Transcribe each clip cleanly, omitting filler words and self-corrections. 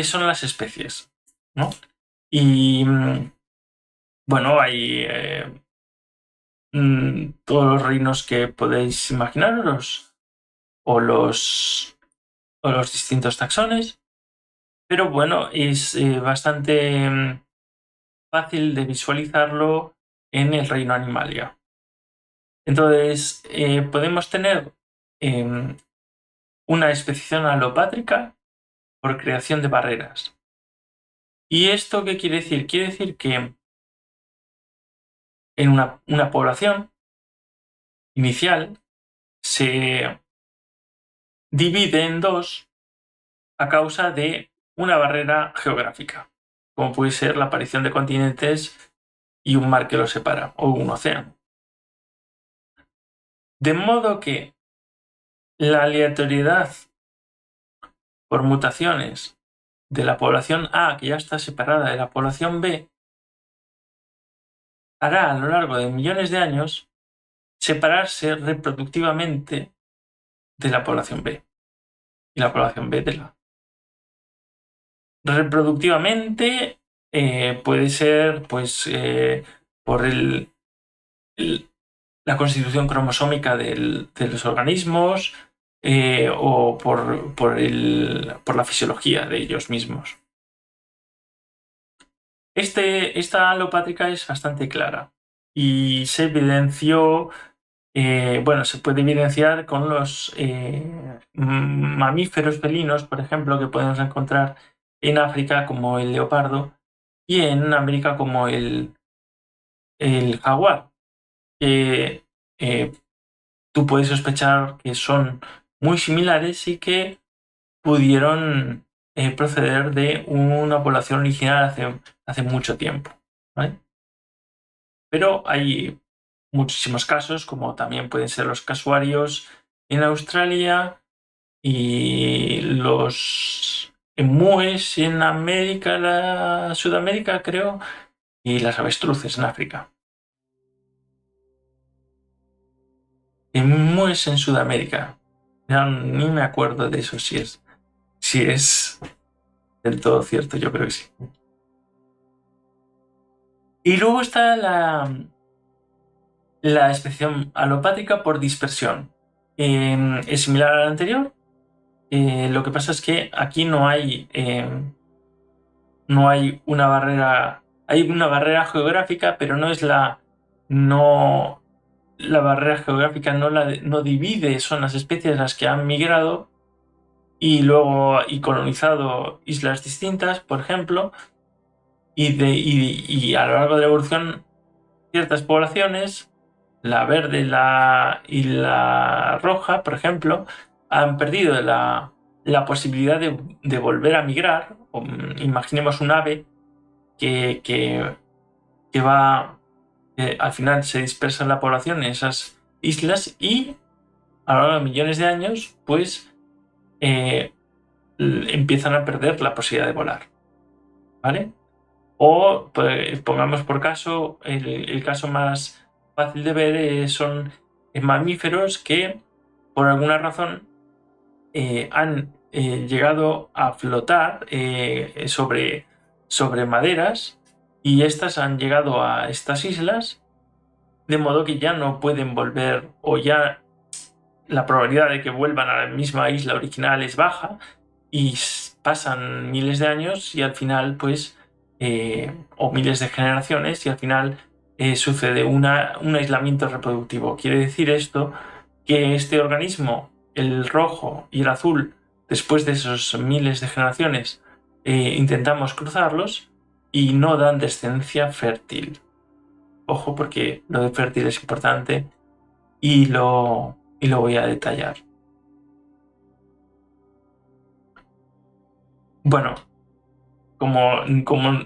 son las especies, ¿no? Y bueno, hay todos los reinos que podéis imaginaros o los distintos taxones, pero bueno, es bastante fácil de visualizarlo en el reino Animalia. Entonces, podemos tener una especiación alopátrica por creación de barreras. ¿Y esto qué quiere decir? Quiere decir que en una población inicial se divide en dos a causa de una barrera geográfica, como puede ser la aparición de continentes y un mar que los separa, o un océano. De modo que la aleatoriedad por mutaciones de la población A, que ya está separada de la población B, hará a lo largo de millones de años separarse reproductivamente de la población B y la población B de la A. Reproductivamente puede ser pues por la constitución cromosómica de los organismos o por la fisiología de ellos mismos. Esta alopátrica es bastante clara y se evidenció, bueno, se puede evidenciar con los mamíferos felinos, por ejemplo, que podemos encontrar en África como el leopardo y en América como el jaguar, que tú puedes sospechar que son muy similares y que pudieron proceder de una población original hace mucho tiempo, ¿vale? Pero hay muchísimos casos, como también pueden ser los casuarios en Australia y los emúes en Sudamérica, creo, y las avestruces en África. Emúes en Sudamérica. Ya ni me acuerdo de eso si es del todo cierto, yo creo que sí. Y luego está la especiación alopátrica por dispersión. Es similar a la anterior. Lo que pasa es que aquí no hay una barrera. Hay una barrera geográfica, pero la barrera geográfica no divide, son las especies las que han migrado y luego colonizado islas distintas, por ejemplo, y a lo largo de la evolución ciertas poblaciones, la verde y la roja, por ejemplo, han perdido la posibilidad de volver a migrar. Imaginemos un ave que va, al final se dispersa la población en esas islas y a lo largo de millones de años, pues empiezan a perder la posibilidad de volar, ¿vale? O pues, pongamos por caso, el caso más fácil de ver son mamíferos que por alguna razón han llegado a flotar sobre maderas y estas han llegado a estas islas de modo que ya no pueden volver o ya la probabilidad de que vuelvan a la misma isla original es baja y pasan miles de años y al final pues o miles de generaciones y al final sucede un aislamiento reproductivo. Quiere decir esto que este organismo, el rojo y el azul, después de esos miles de generaciones, intentamos cruzarlos y no dan descendencia fértil. Ojo, porque lo de fértil es importante y lo voy a detallar. Bueno, como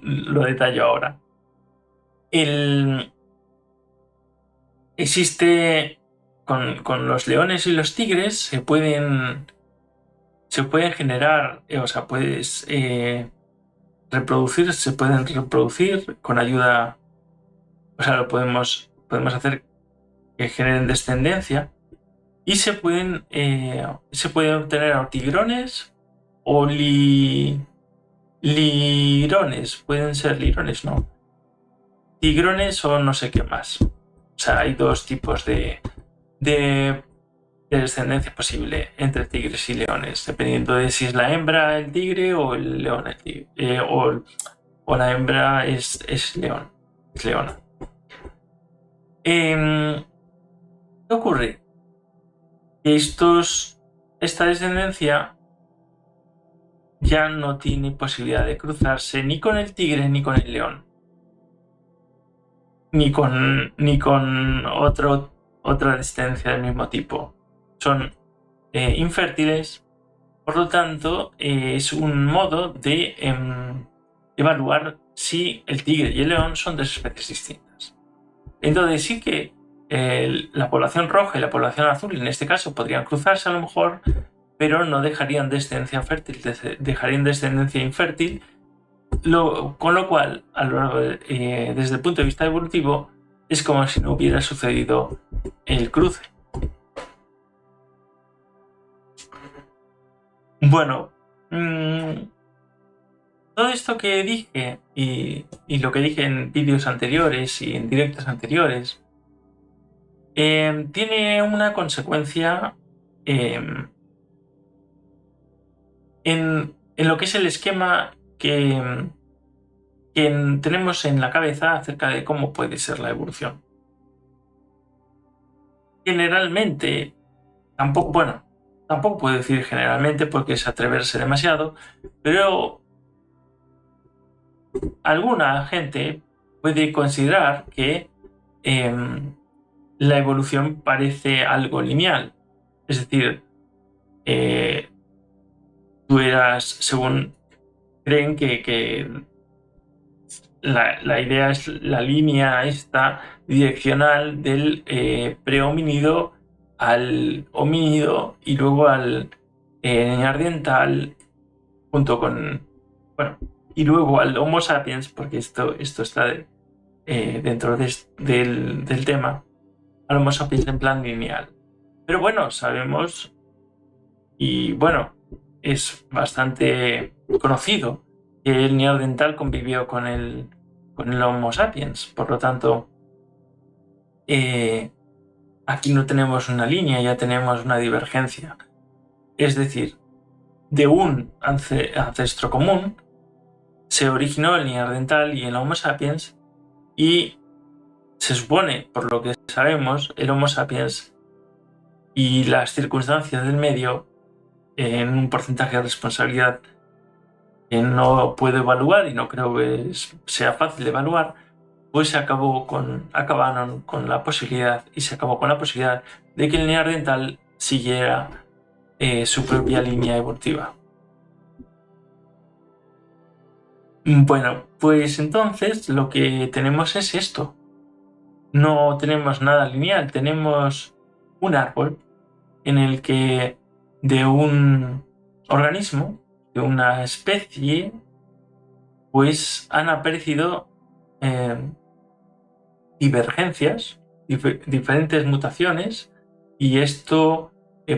lo detallo ahora. Existe con los leones y los tigres se pueden generar, o sea, se pueden reproducir con ayuda, o sea, podemos hacer que generen descendencia y se pueden obtener tigrones lirones, pueden ser lirones, ¿no? Tigrones o no sé qué más. O sea, hay dos tipos de descendencia posible entre tigres y leones, dependiendo de si es la hembra el tigre o el león el tigre, o la hembra es león, es leona. ¿Qué ocurre? Que esta descendencia ya no tiene posibilidad de cruzarse ni con el tigre ni con el león, ni con otra descendencia del mismo tipo. Son infértiles, por lo tanto, es un modo de evaluar si el tigre y el león son de especies distintas. Entonces sí que la población roja y la población azul en este caso podrían cruzarse a lo mejor, pero no dejarían descendencia fértil, dejarían descendencia infértil, con lo cual, desde el punto de vista evolutivo, es como si no hubiera sucedido el cruce. Bueno, todo esto que dije y lo que dije en vídeos anteriores y en directos anteriores tiene una consecuencia en lo que es el esquema que tenemos en la cabeza acerca de cómo puede ser la evolución. Generalmente, tampoco puedo decir generalmente porque es atreverse demasiado, pero alguna gente puede considerar que la evolución parece algo lineal. Es decir, según creen que la idea es la línea esta direccional del prehomínido al homínido y luego al neandertal junto con, bueno, y luego al Homo sapiens, porque esto está dentro del tema, al Homo sapiens en plan lineal. Pero bueno, sabemos, y bueno, es bastante conocido que el neandertal convivió con el Homo sapiens. Por lo tanto, aquí no tenemos una línea, ya tenemos una divergencia. Es decir, de un ancestro común se originó el neandertal y el Homo sapiens, y se supone, por lo que sabemos, el Homo sapiens y las circunstancias del medio, en un porcentaje de responsabilidad que no puedo evaluar y no creo que sea fácil de evaluar, pues se acabó acabaron con la posibilidad de que el neandertal siguiera su propia línea evolutiva. Bueno, pues entonces lo que tenemos es esto. No tenemos nada lineal, tenemos un árbol en el que de un organismo, de una especie, pues han aparecido divergencias, diferentes mutaciones, y esto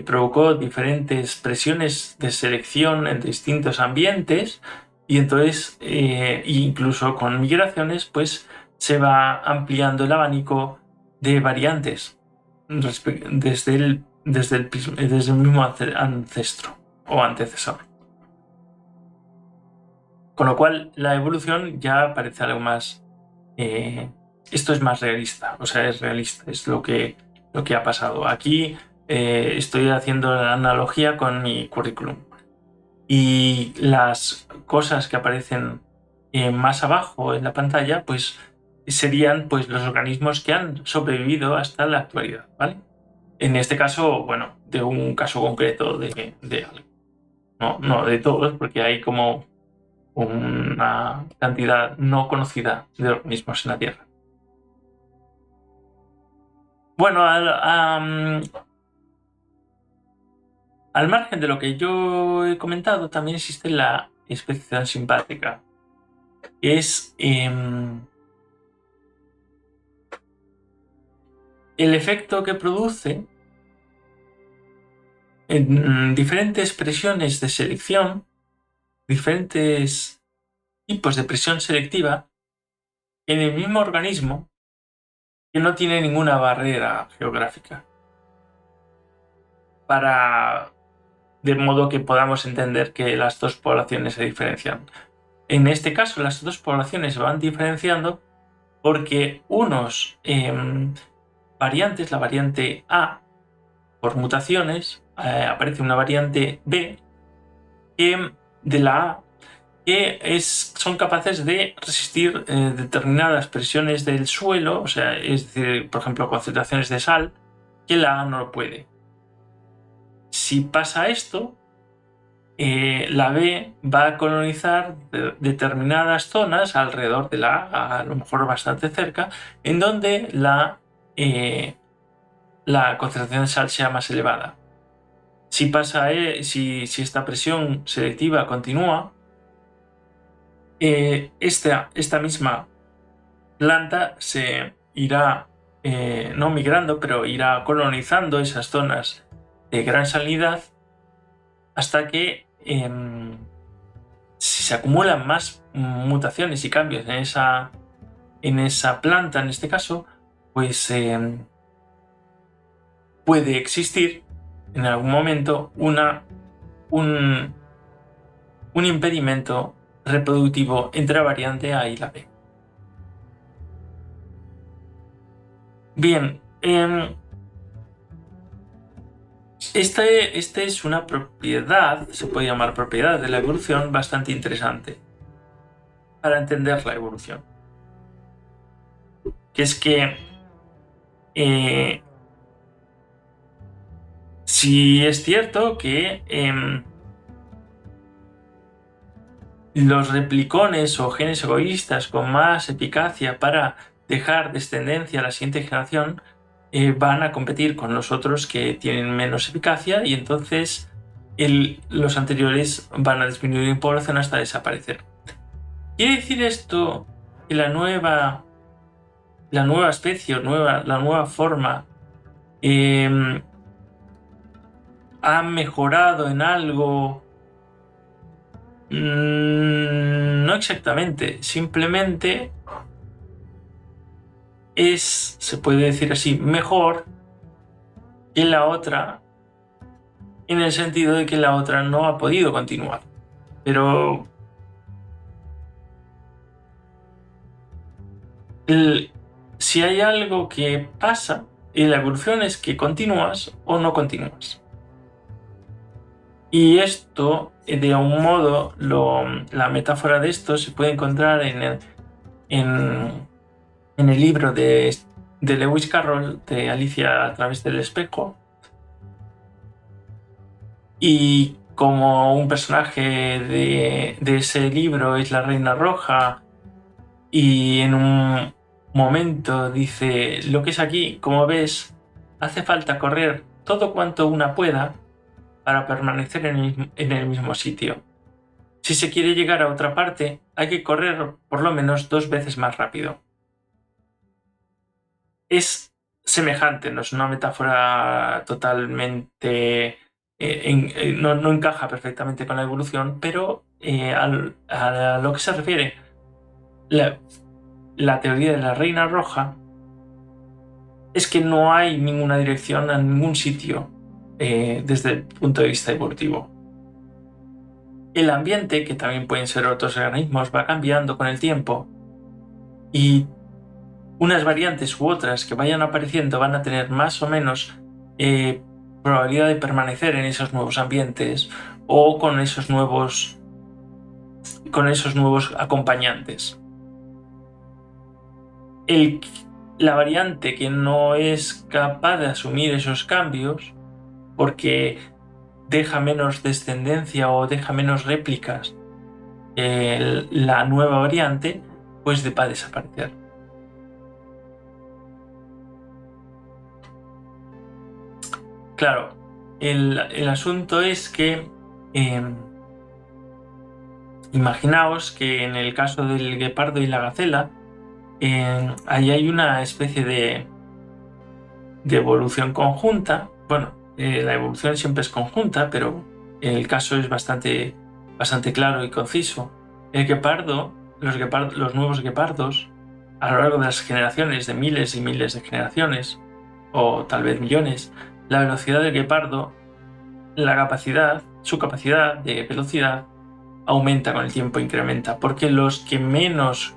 provocó diferentes presiones de selección en distintos ambientes, y entonces incluso con migraciones pues se va ampliando el abanico de variantes desde el mismo ancestro o antecesor. Con lo cual la evolución ya parece algo más esto es más realista, o sea, es realista, es lo que ha pasado. Aquí estoy haciendo la analogía con mi currículum, y las cosas que aparecen más abajo en la pantalla pues serían pues los organismos que han sobrevivido hasta la actualidad, ¿vale? En este caso, bueno, de un caso concreto de algo, no de todos, porque hay como una cantidad no conocida de organismos en la Tierra. Bueno, al margen de lo que yo he comentado, también existe la especiación simpática. Es el efecto que produce en diferentes presiones de selección, diferentes tipos de presión selectiva en el mismo organismo que no tiene ninguna barrera geográfica, de modo que podamos entender que las dos poblaciones se diferencian. En este caso, las dos poblaciones se van diferenciando porque unos variantes, la variante A, por mutaciones, aparece una variante B de la A que son capaces de resistir determinadas presiones del suelo, o sea, es decir, por ejemplo, concentraciones de sal, que la A no lo puede. Si pasa esto, la B va a colonizar determinadas zonas alrededor de la A, a lo mejor bastante cerca, en donde la concentración de sal sea más elevada. Si esta presión selectiva continúa, esta misma planta se irá, no migrando, pero irá colonizando esas zonas de gran salinidad hasta que si se acumulan más mutaciones y cambios en esa planta, en este caso, pues puede existir en algún momento un impedimento reproductivo entre la variante A y la B. Bien, esta es una propiedad, se puede llamar propiedad de la evolución, bastante interesante para entender la evolución. Que es que si es cierto que los replicones o genes egoístas con más eficacia para dejar descendencia a la siguiente generación van a competir con los otros que tienen menos eficacia y entonces los anteriores van a disminuir en población hasta desaparecer. ¿Quiere decir esto que la nueva especie o la nueva forma ha mejorado en algo? No exactamente, simplemente se puede decir así, mejor que la otra, en el sentido de que la otra no ha podido continuar. Pero si hay algo que pasa en la evolución es que continúas o no continúas. Y esto, de un modo, la metáfora de esto se puede encontrar en el libro de Lewis Carroll, de Alicia a través del espejo. Y como un personaje de ese libro es la Reina Roja, y en un momento dice: lo que es aquí, como ves, hace falta correr todo cuanto una pueda para permanecer en el mismo sitio. Si se quiere llegar a otra parte, hay que correr por lo menos 2 veces más rápido. Es semejante, no es una metáfora totalmente... no encaja perfectamente con la evolución, pero a lo que se refiere la teoría de la Reina Roja es que no hay ninguna dirección a ningún sitio desde el punto de vista evolutivo. El ambiente, que también pueden ser otros organismos, va cambiando con el tiempo y unas variantes u otras que vayan apareciendo van a tener más o menos probabilidad de permanecer en esos nuevos ambientes o con esos nuevos acompañantes. La variante que no es capaz de asumir esos cambios porque deja menos descendencia o deja menos réplicas, la nueva variante pues va a desaparecer. Claro, el asunto es que imaginaos que en el caso del guepardo y la gacela ahí hay una especie de evolución conjunta. Bueno, la evolución siempre es conjunta, pero el caso es bastante claro y conciso. los nuevos guepardos, a lo largo de las generaciones, de miles y miles de generaciones, o tal vez millones, la velocidad del guepardo, su capacidad de velocidad aumenta con el tiempo, incrementa, porque los que menos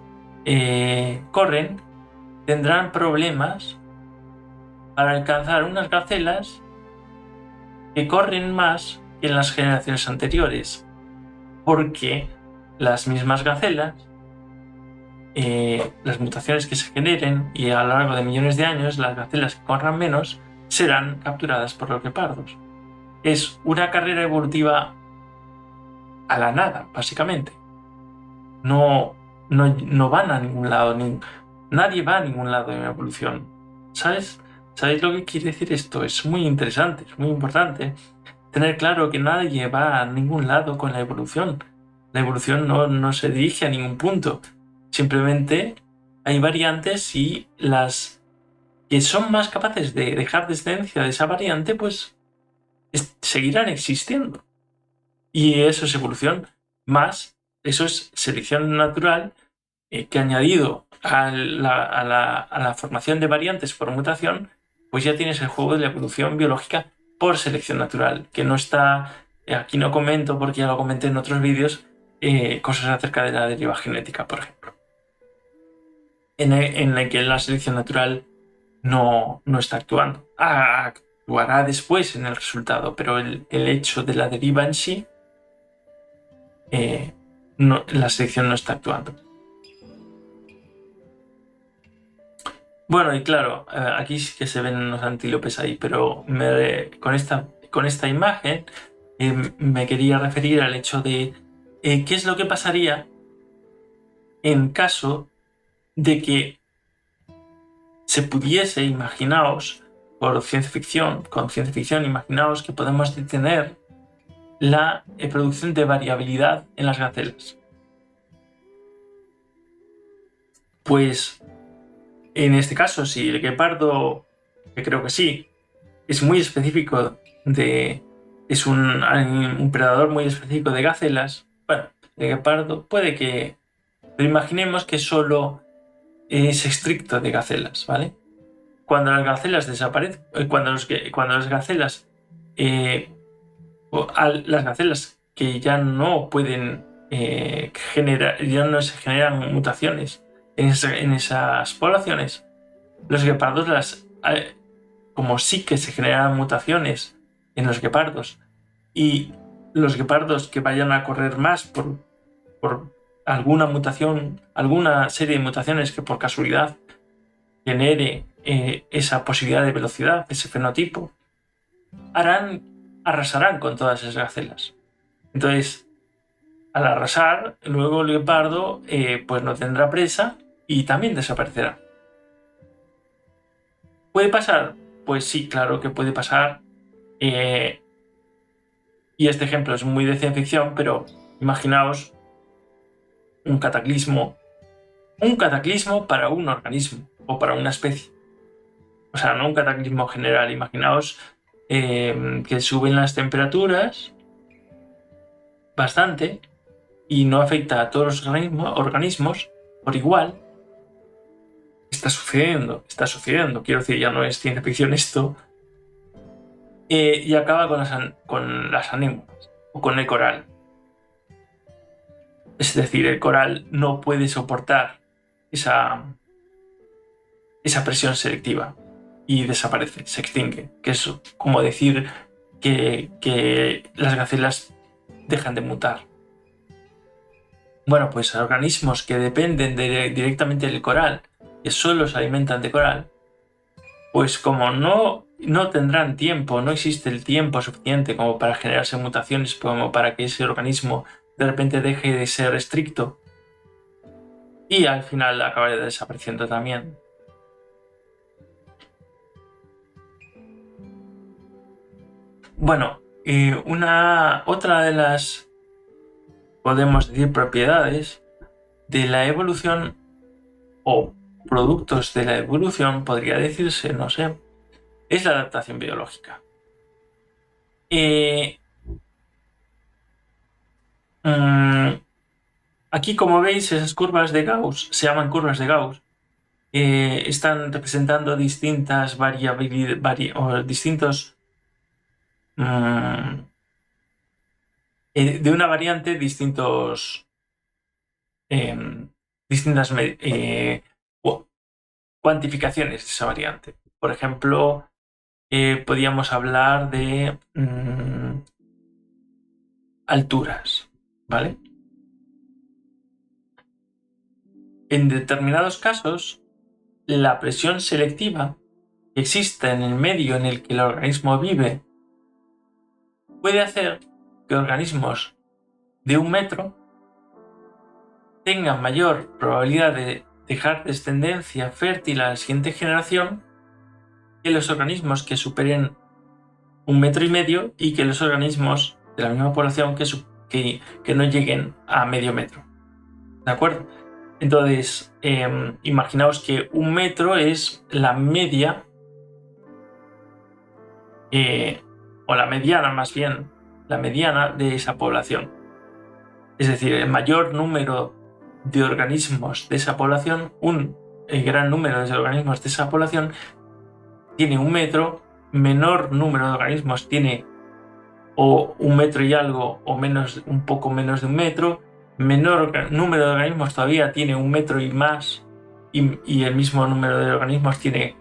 corren tendrán problemas para alcanzar unas gacelas que corren más que en las generaciones anteriores, porque las mismas gacelas, las mutaciones que se generen y a lo largo de millones de años, las gacelas que corran menos serán capturadas por los guepardos. Es una carrera evolutiva a la nada, básicamente. No van a ningún lado, nadie va a ningún lado en la evolución. ¿Sabéis lo que quiere decir esto? Es muy interesante, es muy importante tener claro que nadie va a ningún lado con la evolución. La evolución no se dirige a ningún punto. Simplemente hay variantes y las que son más capaces de dejar descendencia de esa variante, pues seguirán existiendo. Y eso es evolución más, eso es selección natural que añadido a la formación de variantes por mutación, pues ya tienes el juego de la evolución biológica por selección natural, que no está, aquí no comento porque ya lo comenté en otros vídeos, cosas acerca de la deriva genética, por ejemplo, en la que la selección natural no está actuando. Actuará después en el resultado, pero el hecho de la deriva en sí, la selección no está actuando. Bueno, y claro, aquí sí que se ven unos antílopes ahí, pero con esta imagen me quería referir al hecho de qué es lo que pasaría en caso de que se pudiese, imaginaos, con ciencia ficción, imaginaos que podemos detener la producción de variabilidad en las gacelas. Pues en este caso, si el guepardo, que creo que sí, es muy específico es un predador muy específico de gacelas, bueno, el guepardo puede que, pero imaginemos que solo es estricto de gacelas, ¿vale? Cuando las gacelas desaparecen, cuando las gacelas, las gacelas que ya no pueden generar, ya no se generan mutaciones en esas poblaciones, los guepardos como sí que se generan mutaciones en los guepardos y los guepardos que vayan a correr más por alguna mutación, alguna serie de mutaciones que por casualidad genere esa posibilidad de velocidad, ese fenotipo, arrasarán con todas esas gacelas. Entonces, al arrasar, luego el guepardo pues no tendrá presa y también desaparecerá. ¿Puede pasar? Pues sí, claro que puede pasar. Y este ejemplo es muy de ciencia ficción, pero imaginaos un cataclismo para un organismo o para una especie. O sea, no un cataclismo general. Imaginaos que suben las temperaturas bastante y no afecta a todos los organismos por igual. Está sucediendo. Quiero decir, ya no es ciencia ficción esto. Y acaba con las anémonas o con el coral. Es decir, el coral no puede soportar esa presión selectiva y desaparece, se extingue. Que es como decir que las gacelas dejan de mutar. Bueno, pues organismos que dependen directamente del coral, que solo se alimentan de coral, pues como no tendrán tiempo, no existe el tiempo suficiente como para generarse mutaciones, como para que ese organismo de repente deje de ser estricto y al final acabará desapareciendo también. Bueno, otra de las, podemos decir, propiedades de la evolución o productos de la evolución, podría decirse, no sé, es la adaptación biológica. Aquí, como veis, esas curvas de Gauss se llaman curvas de Gauss. Están representando distintas variabilidades o distintos de una variante em, distintas cuantificaciones de esa variante. Por ejemplo, podríamos hablar de alturas, ¿vale? En determinados casos, la presión selectiva que existe en el medio en el que el organismo vive puede hacer que organismos de 1 metro tengan mayor probabilidad de dejar descendencia fértil a la siguiente generación que los organismos que superen 1,5 metros y que los organismos de la misma población que no lleguen a medio metro. ¿De acuerdo? Entonces, imaginaos que 1 metro es la media, o la mediana más bien, la mediana de esa población. Es decir, el mayor número de organismos de esa población, el gran número de organismos de esa población tiene 1 metro, menor número de organismos tiene o 1 metro y algo o un poco menos de 1 metro, menor número de organismos todavía tiene 1 metro y más, y el mismo número de organismos tiene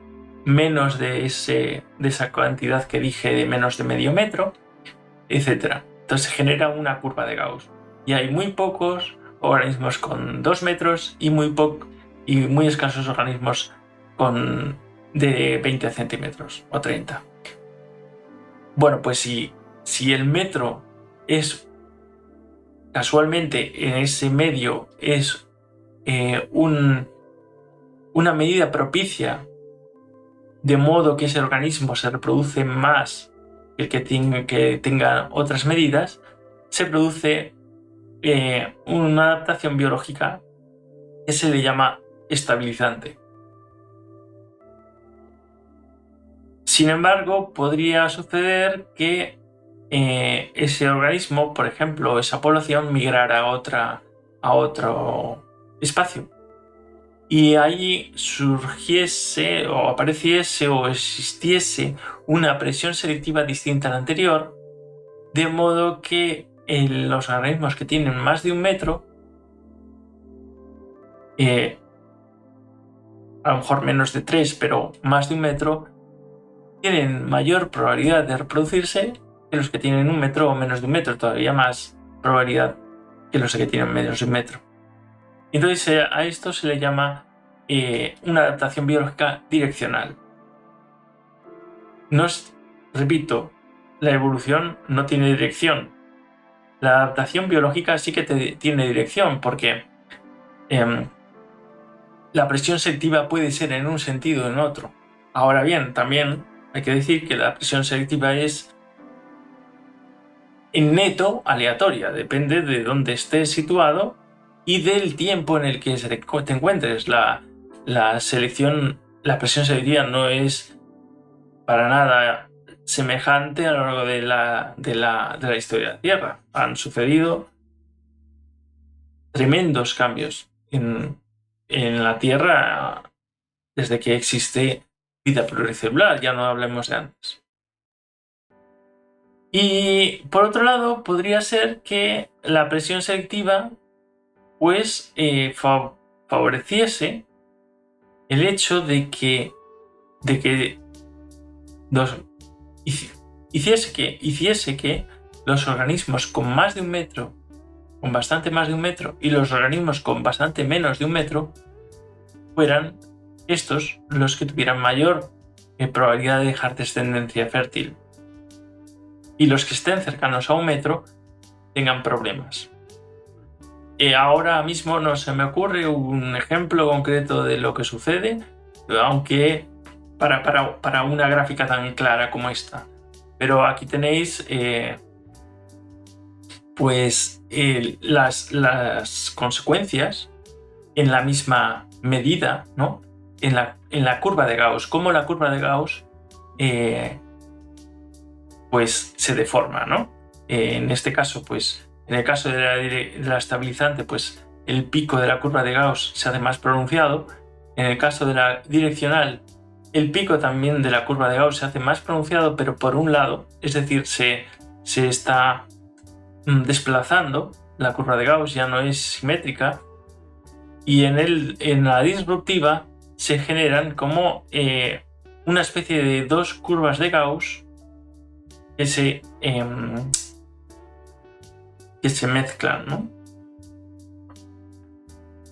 menos de esa cantidad que dije, de menos de medio metro, etc. Entonces se genera una curva de Gauss y hay muy pocos organismos con 2 metros y muy escasos organismos de 20 centímetros o 30. Bueno, pues si el metro es casualmente en ese medio es una medida propicia, de modo que ese organismo se reproduce más que el que tenga otras medidas, se produce una adaptación biológica que se le llama estabilizante. Sin embargo, podría suceder que ese organismo, por ejemplo, esa población, migrara a otro espacio y allí surgiese o apareciese o existiese una presión selectiva distinta a la anterior, de modo que los organismos que tienen más de 1 metro, a lo mejor menos de 3, pero más de 1 metro, tienen mayor probabilidad de reproducirse que los que tienen 1 metro o menos de 1 metro, todavía más probabilidad que los que tienen menos de 1 metro. Entonces a esto se le llama una adaptación biológica direccional. Repito, la evolución no tiene dirección. La adaptación biológica sí que tiene dirección, porque la presión selectiva puede ser en un sentido o en otro. Ahora bien, también hay que decir que la presión selectiva es en neto aleatoria, depende de dónde estés situado y del tiempo en el que te encuentres. La presión selectiva no es para nada semejante a lo largo de la historia de la Tierra. Han sucedido tremendos cambios en la Tierra desde que existe vida pluricelular, ya no hablemos de antes. Y por otro lado, podría ser que la presión selectiva pues favoreciese el hecho de que hiciese que los organismos con más de 1 metro, con bastante más de 1 metro, y los organismos con bastante menos de 1 metro fueran estos los que tuvieran mayor probabilidad de dejar descendencia fértil, y los que estén cercanos a 1 metro tengan problemas. Ahora mismo no se me ocurre un ejemplo concreto de lo que sucede, aunque para una gráfica tan clara como esta. Pero aquí tenéis las consecuencias en la misma medida, ¿no? En la curva de Gauss, cómo la curva de Gauss pues se deforma, ¿no? En este caso, pues en el caso de la estabilizante, pues el pico de la curva de Gauss se hace más pronunciado. En el caso de la direccional, el pico también de la curva de Gauss se hace más pronunciado, pero por un lado, es decir, se está desplazando. La curva de Gauss ya no es simétrica, y en la disruptiva se generan como una especie de dos curvas de Gauss que se mezclan, ¿no?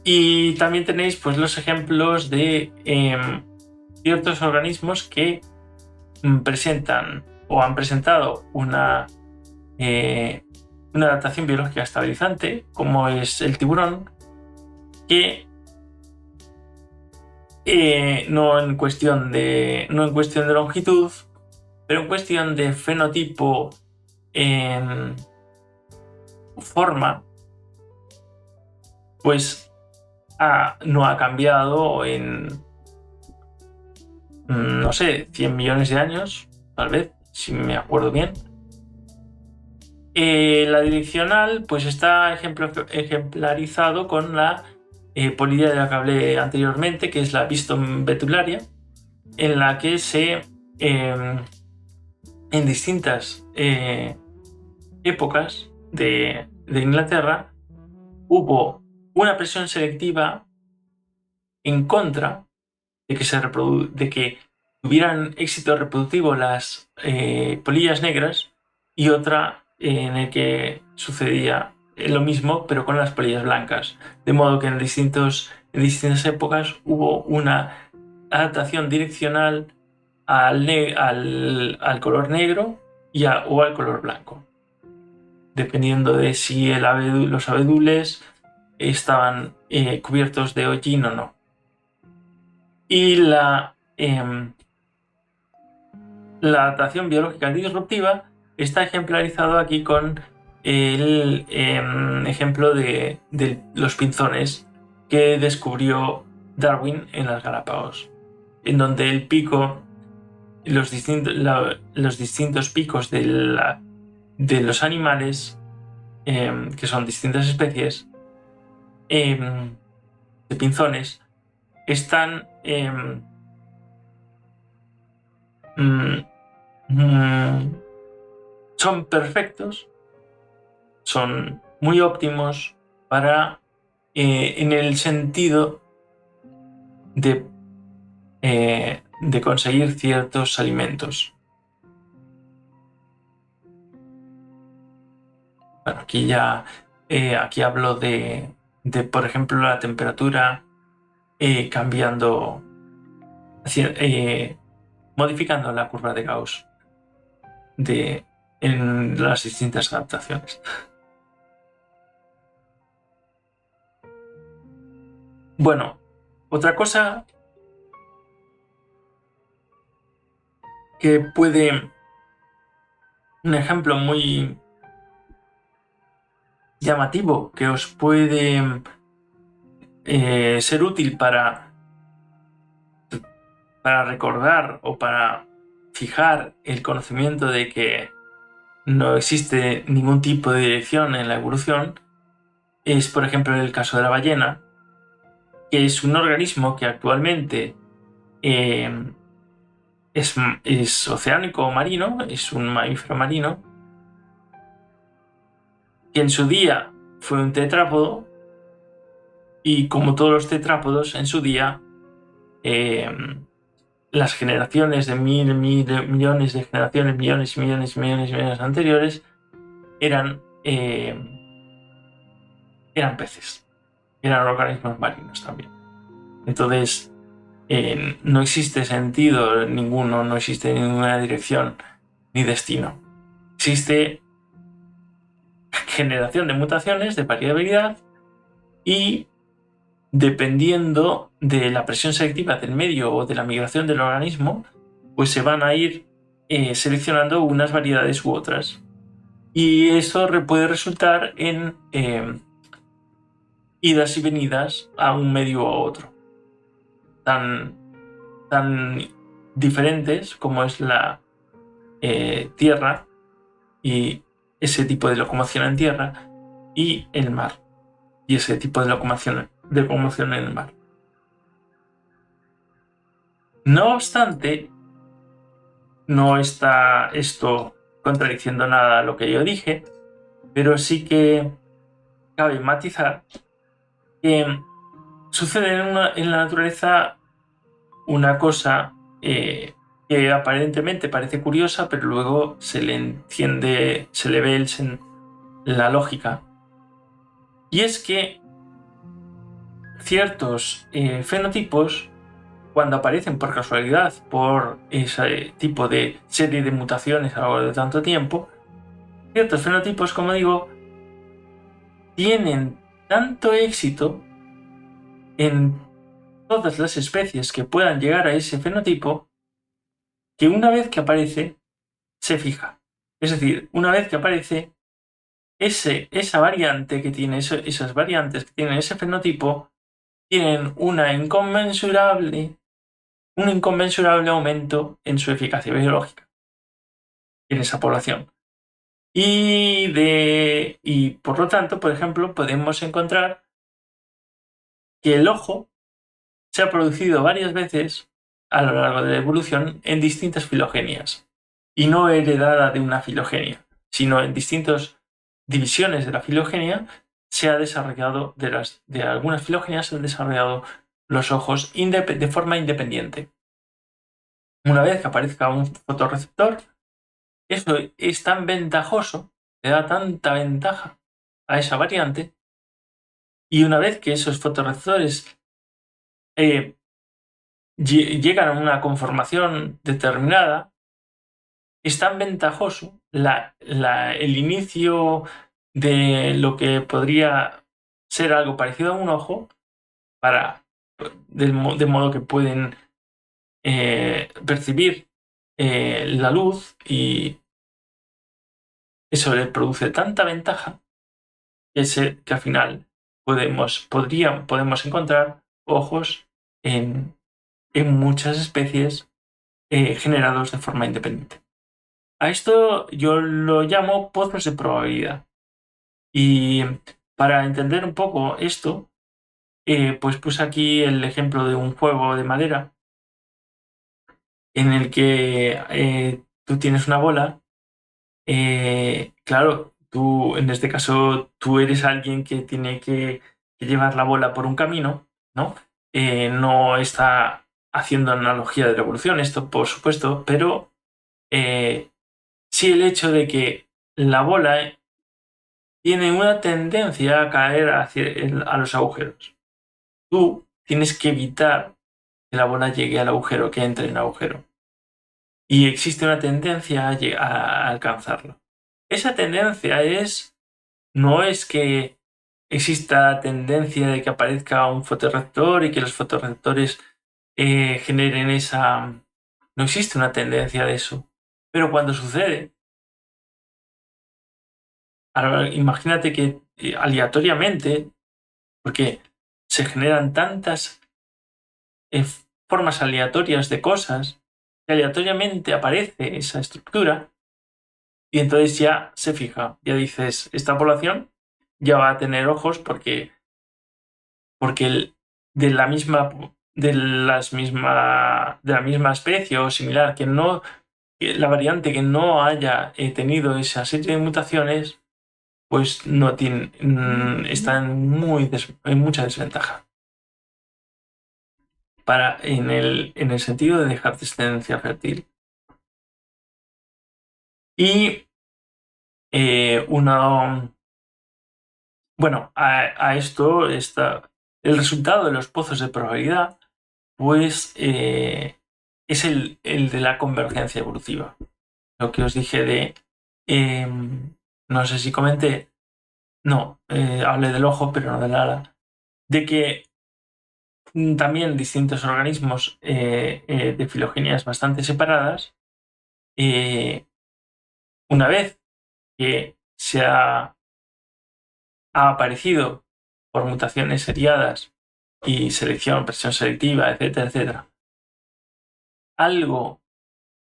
Y también tenéis pues los ejemplos de ciertos organismos que presentan o han presentado una adaptación biológica estabilizante, como es el tiburón, que no en cuestión de longitud, pero en cuestión de fenotipo, forma, pues no ha cambiado en, no sé, 100 millones de años, tal vez, si me acuerdo bien. La direccional pues está ejemplarizado con la polilla de la que hablé anteriormente, que es la Piston betularia, en la que en distintas épocas de Inglaterra hubo una presión selectiva en contra de que tuvieran éxito reproductivo las polillas negras, y otra en el que sucedía lo mismo pero con las polillas blancas, de modo que en distintas épocas hubo una adaptación direccional al color negro o al color blanco, dependiendo de si los abedules estaban cubiertos de hollín o no. Y la adaptación biológica disruptiva está ejemplarizado aquí con el ejemplo de los pinzones que descubrió Darwin en las Galápagos, en donde el pico, los distintos picos de los animales, que son distintas especies de pinzones, están son perfectos, son muy óptimos para en el sentido de conseguir ciertos alimentos. Bueno, aquí hablo de por ejemplo la temperatura cambiando, modificando la curva de Gauss en las distintas adaptaciones. Bueno, otra cosa que puede, un ejemplo muy llamativo que os puede ser útil para recordar o para fijar el conocimiento de que no existe ningún tipo de dirección en la evolución, es por ejemplo el caso de la ballena, que es un organismo que actualmente es oceánico o marino, es un mamífero marino, que en su día fue un tetrápodo, y como todos los tetrápodos en su día, las generaciones de millones de generaciones, millones anteriores, eran peces, eran organismos marinos también. Entonces no existe sentido ninguno, no existe ninguna dirección ni destino. Existe generación de mutaciones, de variabilidad, y dependiendo de la presión selectiva del medio o de la migración del organismo, pues se van a ir seleccionando unas variedades u otras. Y eso puede resultar en idas y venidas a un medio u otro, tan diferentes como es la Tierra y ese tipo de locomoción en tierra, y el mar. y ese tipo de locomoción en el mar. No obstante, no está esto contradiciendo nada a lo que yo dije, pero sí que cabe matizar que sucede en la naturaleza una cosa que aparentemente parece curiosa, pero luego se le entiende, se le ve la lógica. Y es que ciertos fenotipos, cuando aparecen por casualidad, por ese tipo de serie de mutaciones a lo largo de tanto tiempo, ciertos fenotipos, como digo, tienen tanto éxito en todas las especies que puedan llegar a ese fenotipo, que una vez que aparece, se fija. Es decir, una vez que aparece, esa variante que tiene, esas variantes que tienen ese fenotipo, tienen un inconmensurable aumento en su eficacia biológica en esa población. Y por lo tanto, por ejemplo, podemos encontrar que el ojo se ha producido varias veces a lo largo de la evolución en distintas filogenias, y no heredada de una filogenia, sino en distintas divisiones de la filogenia se ha desarrollado, de algunas filogenias se han desarrollado los ojos de forma independiente. Una vez que aparezca un fotorreceptor, eso es tan ventajoso, le da tanta ventaja a esa variante, y una vez que esos fotorreceptores llegan a una conformación determinada, es tan ventajoso el inicio de lo que podría ser algo parecido a un ojo, de modo que pueden percibir la luz, y eso le produce tanta ventaja que al final podemos encontrar ojos en muchas especies generados de forma independiente. A esto yo lo llamo pozos de probabilidad. Y para entender un poco esto, pues puse aquí el ejemplo de un juego de madera en el que tú tienes una bola. Claro, tú en este caso tú eres alguien que tiene que llevar la bola por un camino, ¿no? No está haciendo analogía de la evolución, esto por supuesto, pero sí el hecho de que la bola tiene una tendencia a caer a los agujeros. Tú tienes que evitar que la bola llegue al agujero, que entre en el agujero. Y existe una tendencia a alcanzarlo. Esa tendencia no es que exista tendencia de que aparezca un fotorreceptor y que los fotorreceptores generen esa... No existe una tendencia de eso. Pero cuando sucede, ahora imagínate que aleatoriamente, porque se generan tantas formas aleatorias de cosas, que aleatoriamente aparece esa estructura, y entonces ya se fija, ya dices, esta población ya va a tener ojos porque de la misma especie o similar, que la variante que no haya tenido esa serie de mutaciones, pues no tiene, está en mucha desventaja en el sentido de dejar descendencia fértil. Y bueno, a esto está el resultado de los pozos de probabilidad, pues es el de la convergencia evolutiva. Lo que os dije no sé si comenté, no, hablé del ojo, pero no del ala, de que también distintos organismos de filogenias bastante separadas, una vez que ha aparecido por mutaciones seriadas y selección, presión selectiva, etcétera, etcétera, algo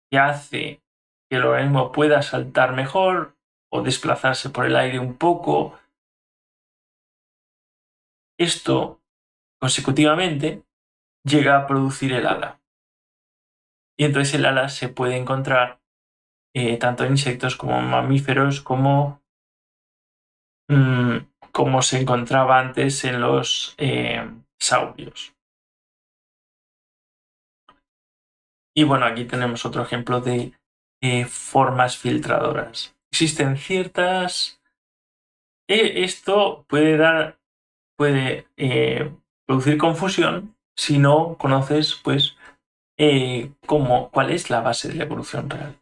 que hace que el organismo pueda saltar mejor o desplazarse por el aire un poco, esto consecutivamente llega a producir el ala. Y entonces el ala se puede encontrar tanto en insectos como en mamíferos, como se encontraba antes en los saurios. Y bueno, aquí tenemos otro ejemplo de formas filtradoras. Existen ciertas... esto puede producir confusión si no conoces pues cuál es la base de la evolución real.